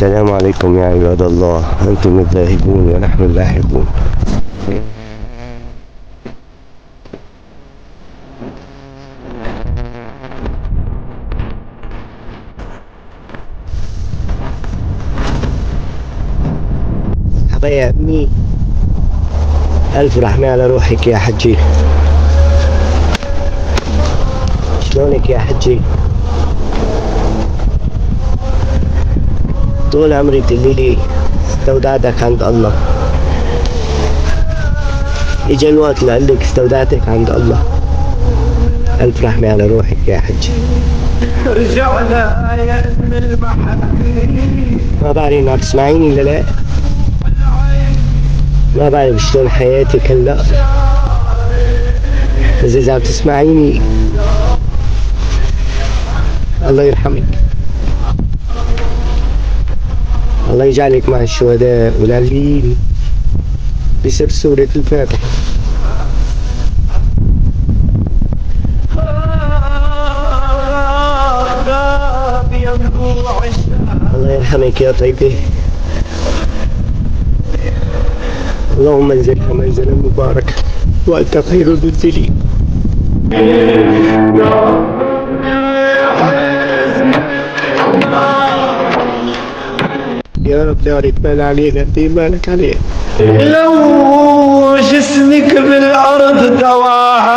السلام عليكم يا عباد الله، أنتم الذاهبون ونحن اللاحقون. مرحبا يا أمي، ألف رحمة على روحك يا حجي. شلونك يا حجي؟ طول عمري تقولي لي استودعتك عند الله، اجا الوقت اللي اقول لك استودعتك عند الله. ألف رحمة على روحك يا حجي. رجعنا يا ام المحبين. ما بعرف انك تسمعيني ولا لا، ما بعرف شلون حياتك هلا، بس اذا عم تسمعيني الله يرحمك، الله يجعلك مع الشهداء والعليين بسر سورة الفاتحة. الله يرحمك يا طيبة، اللهم انزلها منزلا مباركا وأنت خير المنزلين. يا رب لا يقبل علينا ديمانك عليه. لو جسمك بالأرض تواعد